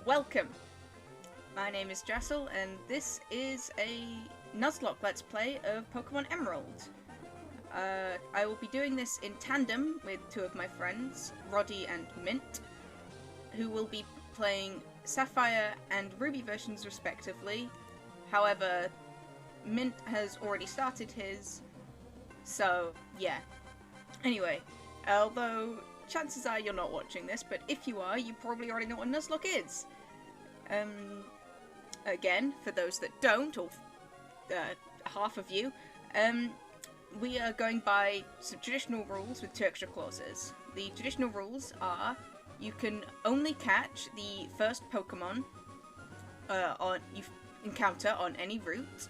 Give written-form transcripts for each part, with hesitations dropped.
welcome! My name is Jessel, and this is a Nuzlocke Let's Play of Pokemon Emerald. I will be doing this in tandem with two of my friends, Roddy and Mint, who will be playing Sapphire and Ruby versions respectively. However, Mint has already started his, so yeah. Anyway, although chances are you're not watching this, but if you are, you probably already know what Nuzlocke is. Again, for those that don't, or half of you, we are going by some traditional rules with 2 extra clauses. The traditional rules are you can only catch the first Pokemon you encounter on any route.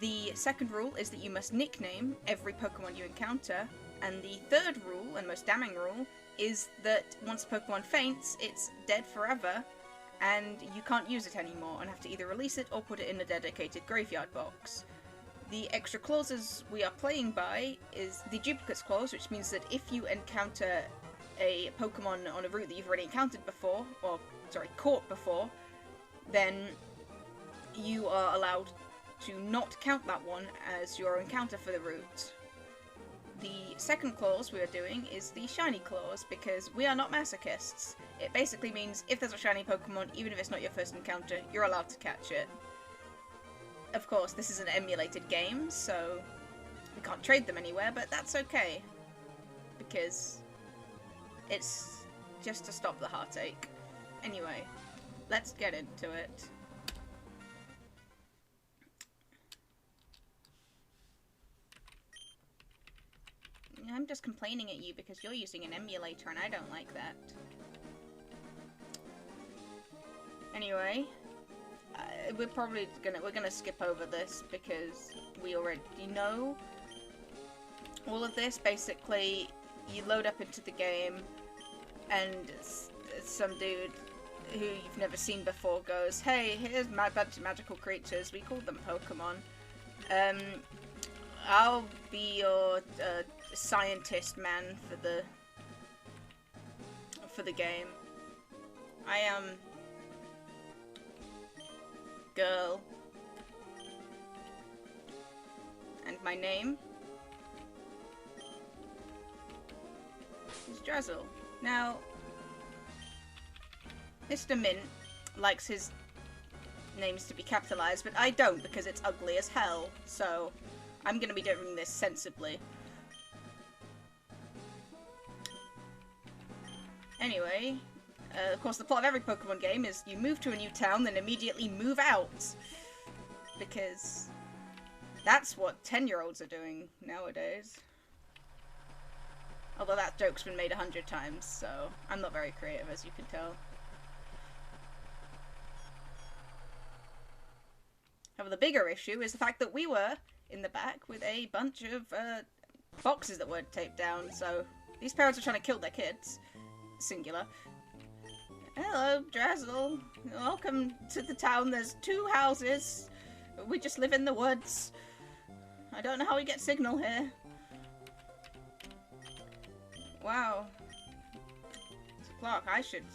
The second rule is that you must nickname every Pokemon you encounter. And the third rule, and most damning rule, is that once a Pokemon faints, it's dead forever, and you can't use it anymore, and have to either release it or put it in a dedicated graveyard box. The extra clauses we are playing by is the duplicates clause, which means that if you encounter a Pokemon on a route that you've already encountered before, or, sorry, caught before, then you are allowed to not count that one as your encounter for the route. The second clause we are doing is the shiny clause, because we are not masochists. It basically means if there's a shiny Pokemon, even if it's not your first encounter, you're allowed to catch it. Of course, this is an emulated game, so we can't trade them anywhere, but that's okay. Because it's just to stop the heartache. Anyway, let's get into it. I'm just complaining at you because you're using an emulator and I don't like that. Anyway, we're gonna skip over this because we already know all of this. Basically, you load up into the game and some dude who you've never seen before goes, "Hey, here's my bunch of magical creatures. We call them Pokemon. I'll be your scientist man for the game. I am girl, and my name is Drizzle." Now, Mr. Mint likes his names to be capitalized, but I don't because it's ugly as hell, so I'm gonna be doing this sensibly. Anyway, of course the plot of every Pokemon game is you move to a new town, then immediately move out. Because that's what 10-year-olds are doing nowadays. Although that joke's been made 100 times, so I'm not very creative, as you can tell. However, the bigger issue is the fact that we were in the back with a bunch of boxes that weren't taped down, so these parents are trying to kill their kids. Singular. "Hello, Drizzle. Welcome to the town. There's 2 houses. We just live in the woods. I don't know how we get signal here." Wow. It's o'clock. I should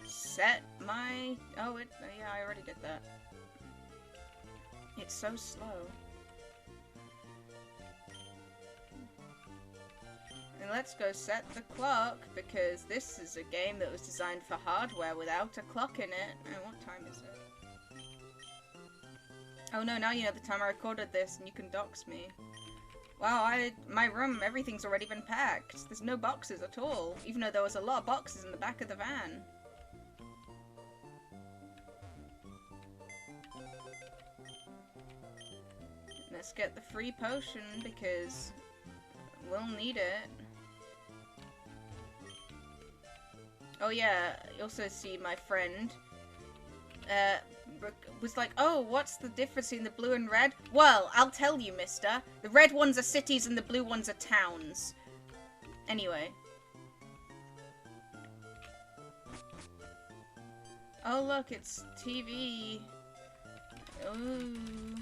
set my... Oh, yeah, I already did that. It's so slow. And let's go set the clock, because this is a game that was designed for hardware without a clock in it. And what time is it? Oh no, now you know the time I recorded this and you can dox me. Wow, my room, everything's already been packed. There's no boxes at all, even though there was a lot of boxes in the back of the van. Let's get the free potion, because we'll need it. Oh yeah, you also see my friend was like, "Oh, what's the difference between the blue and red?" Well, I'll tell you, mister. The red ones are cities and the blue ones are towns. Anyway. Oh look, it's TV. Ooh.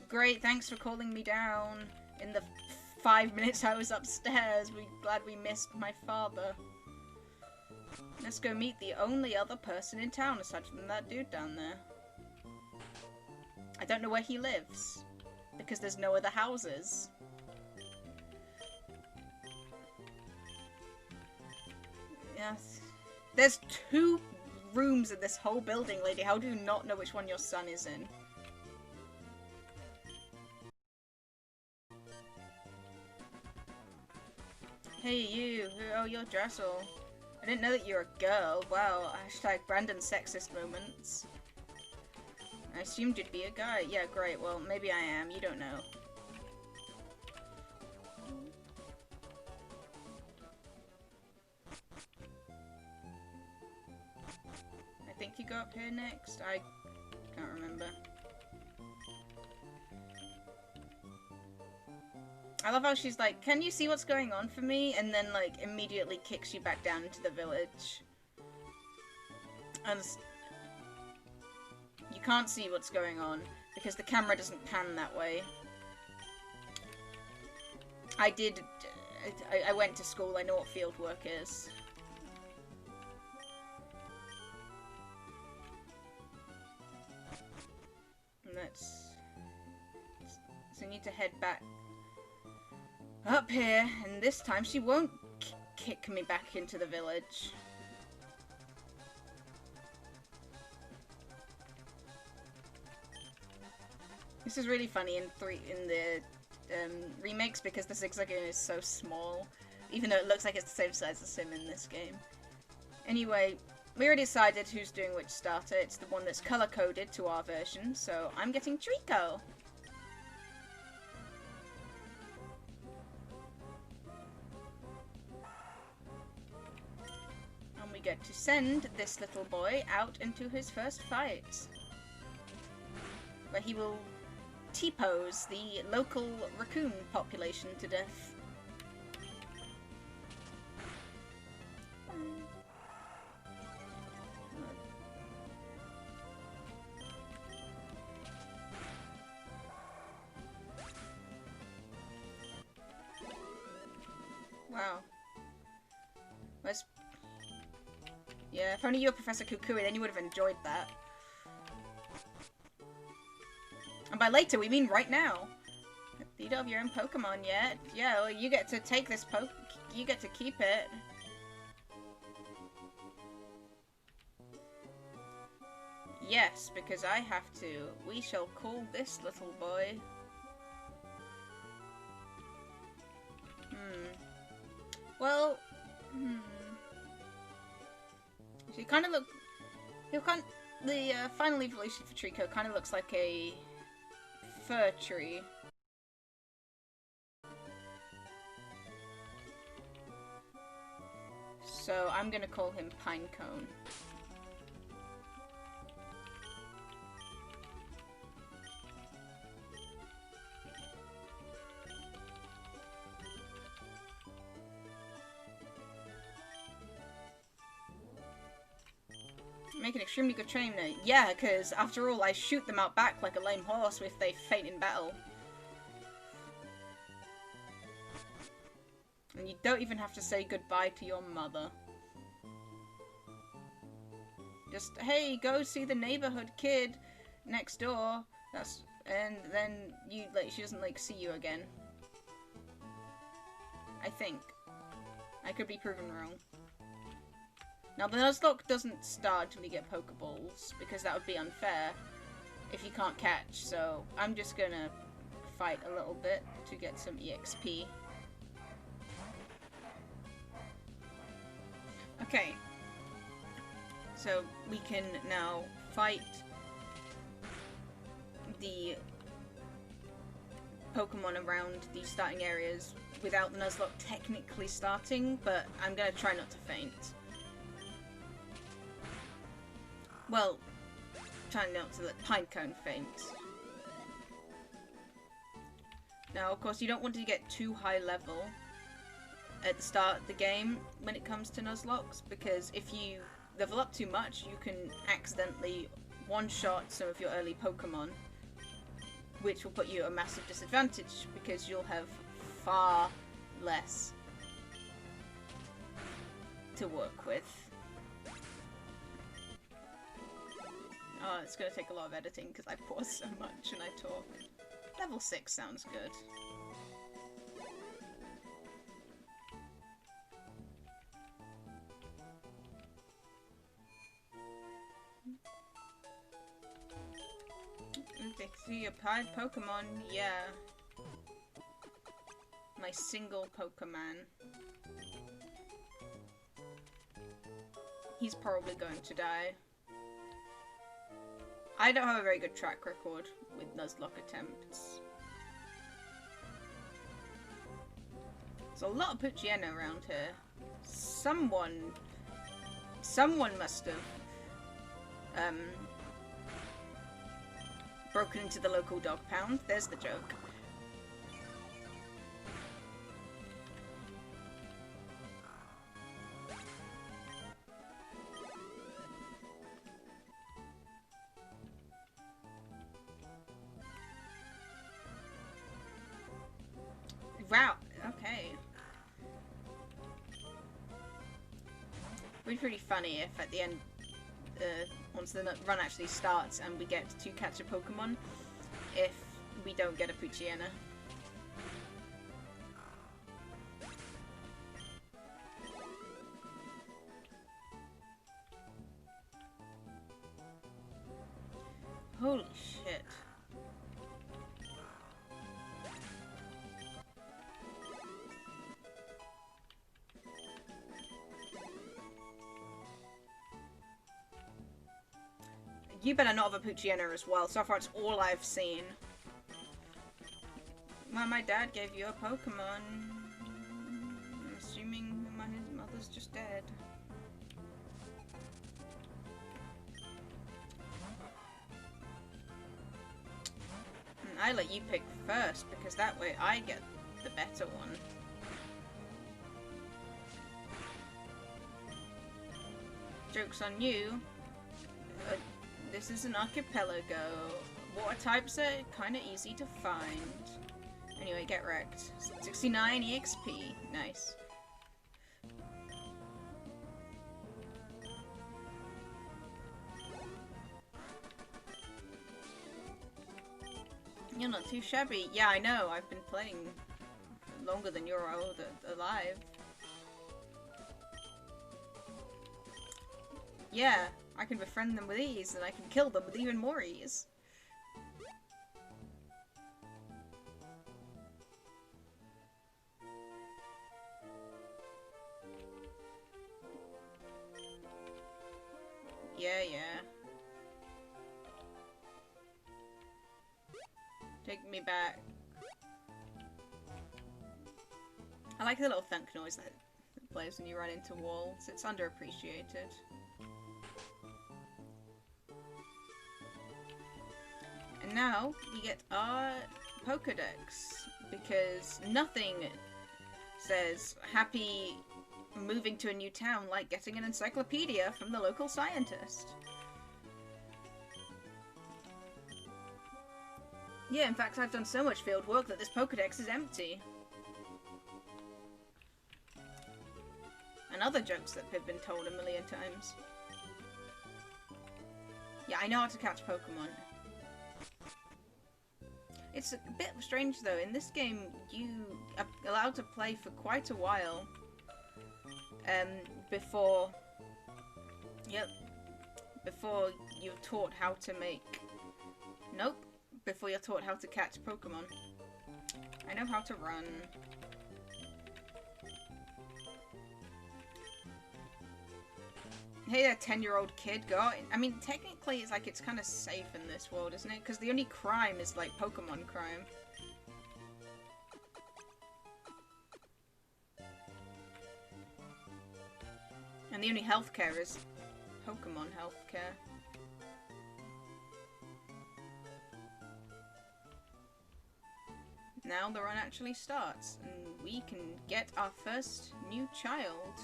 Great, thanks for calling me down in the 5 minutes I was upstairs. Glad we missed my father. Let's go meet the only other person in town aside from that dude down there. I don't know where he lives, because there's no other houses. Yes. There's 2 rooms in this whole building, lady. How do you not know which one your son is in? Hey, you. Oh, you're Dressel. I didn't know that you're a girl. Wow. Hashtag Brandon sexist moments. I assumed you'd be a guy. Yeah, great. Well, maybe I am. You don't know. I think you go up here next. I can't remember. I love how she's like, can you see what's going on for me? And then, like, immediately kicks you back down into the village. And you can't see what's going on because the camera doesn't pan that way. I went to school, I know what field work is. And so I need to head back up here, and this time she won't kick me back into the village. This is really funny in the remakes because the zigzagoon is so small, even though it looks like it's the same size as him in this game. Anyway, we already decided who's doing which starter. It's the one that's color-coded to our version, so I'm getting Trico. And we get to send this little boy out into his first fight, where he will T-pose the local raccoon population to death. Wow. Yeah, if only you were Professor Kukui, then you would have enjoyed that. And by later, we mean right now. You don't have your own Pokemon yet. Yeah, well, you get to take this you get to keep it. Yes, because I have to. We shall call this little boy. Well, So he kind of look. The final evolution for Trico kind of looks like a fir tree. So I'm gonna call him Pinecone. Make an extremely good trainer. Yeah, because after all, I shoot them out back like a lame horse if they faint in battle. And you don't even have to say goodbye to your mother. Just, hey, go see the neighborhood kid next door. And then you, like, she doesn't, like, see you again. I think. I could be proven wrong. Now, the Nuzlocke doesn't start until you get Pokeballs, because that would be unfair if you can't catch, so I'm just gonna fight a little bit to get some EXP. Okay. So, we can now fight the Pokemon around the starting areas without the Nuzlocke technically starting, but I'm gonna try not to faint. Well, trying not to let Pinecone faint. Now, of course, you don't want to get too high level at the start of the game when it comes to Nuzlockes, because if you level up too much, you can accidentally one-shot some of your early Pokemon, which will put you at a massive disadvantage, because you'll have far less to work with. Oh, it's gonna take a lot of editing because I pause so much and I talk. Level 6 sounds good. See a pied Pokemon, yeah. My single Pokemon. He's probably going to die. I don't have a very good track record with Nuzlocke attempts. There's a lot of Poochyena around here. Someone must have broken into the local dog pound. There's the joke. Wow, okay. It would be pretty funny if at the end, once the run actually starts and we get to catch a Pokemon, if we don't get a Poochyena. Holy shit. You better not have a Poochyena as well. So far, it's all I've seen. Well, my dad gave you a Pokemon. I'm assuming his mother's just dead. And I let you pick first, because that way I get the better one. Joke's on you. This is an archipelago. Water types are kind of easy to find. Anyway, get wrecked. 69 EXP. Nice. You're not too shabby. Yeah, I know. I've been playing longer than you're alive. Yeah. I can befriend them with ease, and I can kill them with even more ease. Yeah, yeah. Take me back. I like the little thunk noise that it plays when you run into walls. It's underappreciated. And now we get our Pokedex, because nothing says happy moving to a new town like getting an encyclopedia from the local scientist. Yeah, in fact, I've done so much field work that this Pokedex is empty. And other jokes that have been told a million times. Yeah, I know how to catch Pokemon. It's a bit strange though, in this game you are allowed to play for quite a while before you're taught how to make... Nope, before you're taught how to catch Pokemon. I know how to run. Hey, a 10-year-old kid, go out. I mean, technically, it's like it's kind of safe in this world, isn't it? Because the only crime is like Pokemon crime. And the only healthcare is Pokemon healthcare. Now the run actually starts, and we can get our first new child.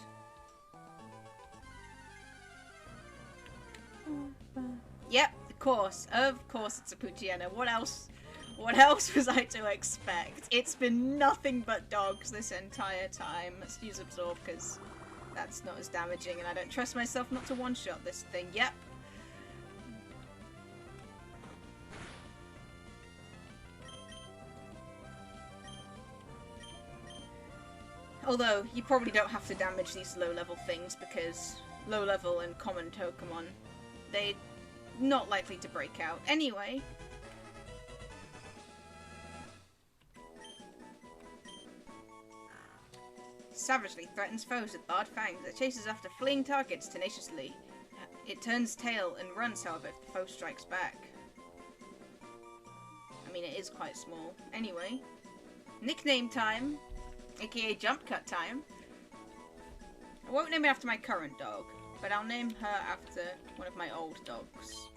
Yep, of course it's a Poochyena. What else was I to expect? It's been nothing but dogs this entire time. Let's use Absorb, because that's not as damaging, and I don't trust myself not to one-shot this thing. Yep. Although, you probably don't have to damage these low-level things, because low-level and common Pokemon, they're not likely to break out. Anyway. Savagely threatens foes with barred fangs. It chases after fleeing targets tenaciously. It turns tail and runs, however, if the foe strikes back. I mean, it is quite small. Anyway. Nickname time. AKA jump cut time. I won't name it after my current dog, but I'll name her after one of my old dogs.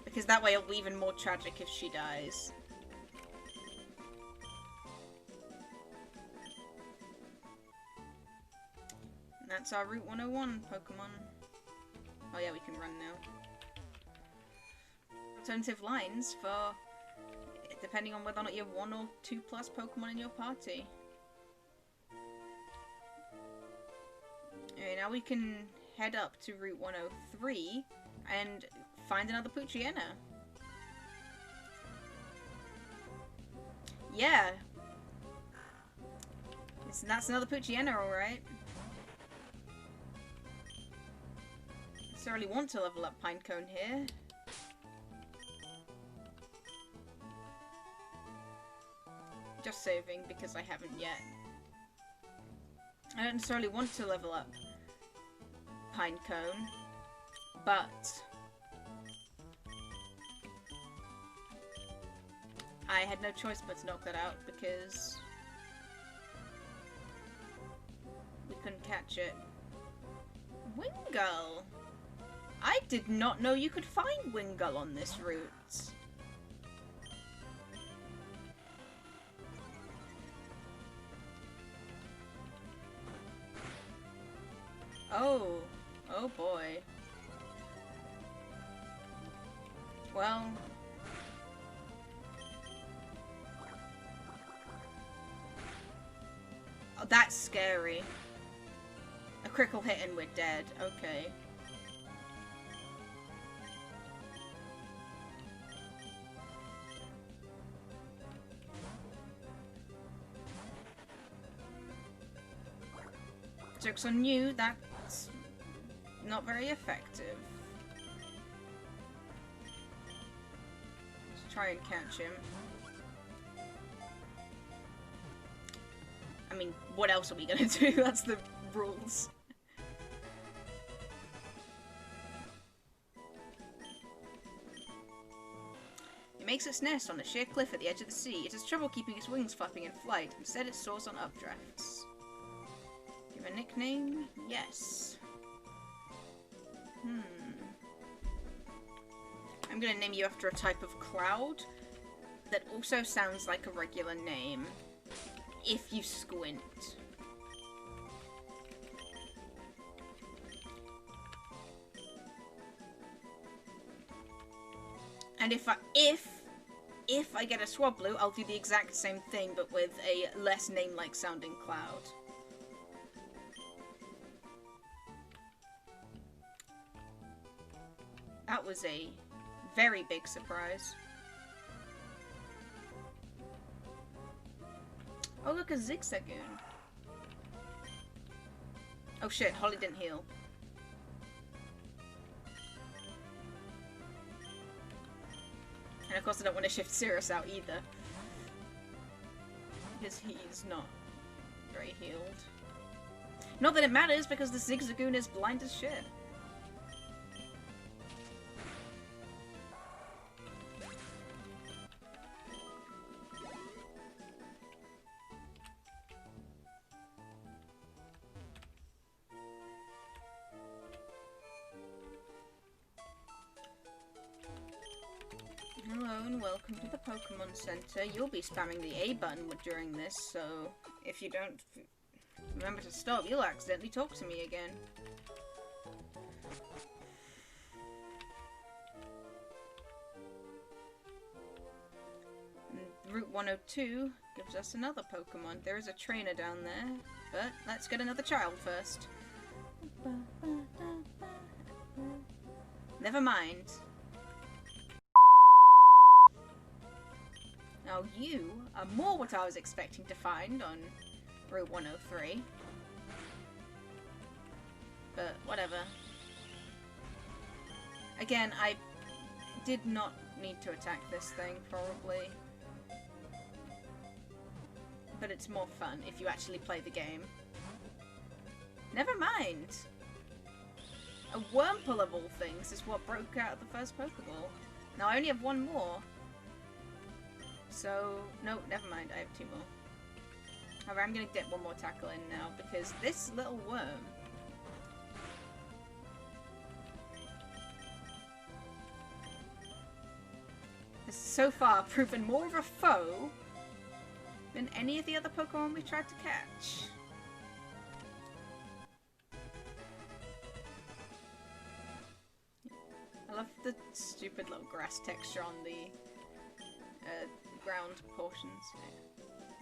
Because that way it'll be even more tragic if she dies. And that's our Route 101 Pokemon. Oh yeah, we can run now. Alternative lines for depending on whether or not you have 1 or 2+ Pokemon in your party. Okay, now we can head up to Route 103 and find another Poochyena. Yeah. That's another Poochyena, alright. Necessarily want to level up Pinecone here. Just saving because I haven't yet. I don't necessarily want to level up Pinecone, but I had no choice but to knock that out because we couldn't catch it. Wingull! I did not know you could find Wingull on this route. Oh. Oh boy. Well. Oh, that's scary. A critical hit and we're dead. Okay. Joke's on you, that's not very effective. Let's try and catch him. I mean, what else are we gonna do? That's the rules. It makes its nest on a sheer cliff at the edge of the sea. It has trouble keeping its wings flapping in flight. Instead, it soars on updrafts. Give a nickname? Yes. I'm gonna name you after a type of cloud that also sounds like a regular name, if you squint. And if I get a Swablu, I'll do the exact same thing, but with a less name-like sounding cloud. That was a very big surprise. Oh look, a Zigzagoon. Oh shit, Holly didn't heal. And of course I don't want to shift Cirrus out either. Because he's not very healed. Not that it matters, because the Zigzagoon is blind as shit. Hello and welcome to the Pokemon Center. You'll be spamming the A button during this, so if you don't remember to stop, you'll accidentally talk to me again. And Route 102 gives us another Pokemon. There is a trainer down there, but let's get another child first. Never mind. Now you are more what I was expecting to find on Route 103. But whatever. Again, I did not need to attack this thing, probably. But it's more fun if you actually play the game. Never mind! A Wurmple of all things is what broke out of the first Pokeball. Now I only have one more. So, no, never mind, I have two more. However, I'm gonna get one more tackle in now, because this little worm... has so far proven more of a foe than any of the other Pokemon we tried to catch. I love the stupid little grass texture on the ground portions.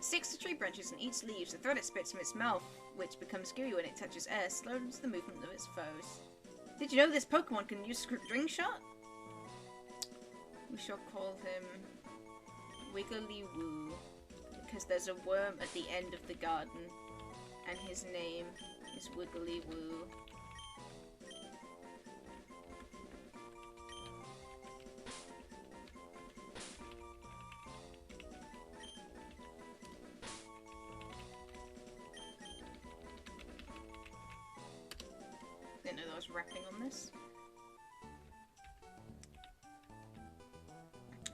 6 tree branches and eats leaves. The thread it spits from its mouth, which becomes gooey when it touches air, slows the movement of its foes. Did you know this Pokemon can use String Shot? We shall call him Wiggly Woo, because there's a worm at the end of the garden, and his name is Wiggly Woo. Didn't know there was wrapping on this.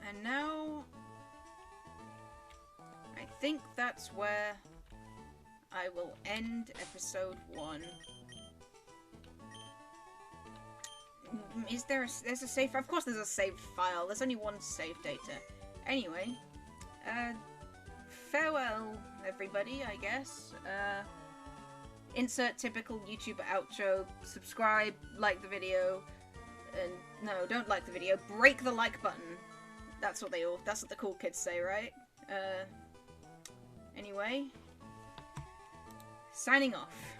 And now, I think that's where I will end episode 1. Is there there's a save? Of course there's a save file. There's only one save data. Anyway, farewell everybody, I guess. Insert typical YouTuber outro. Subscribe, like the video, and no, don't like the video. Break the like button. That's what the cool kids say, right? Anyway, signing off.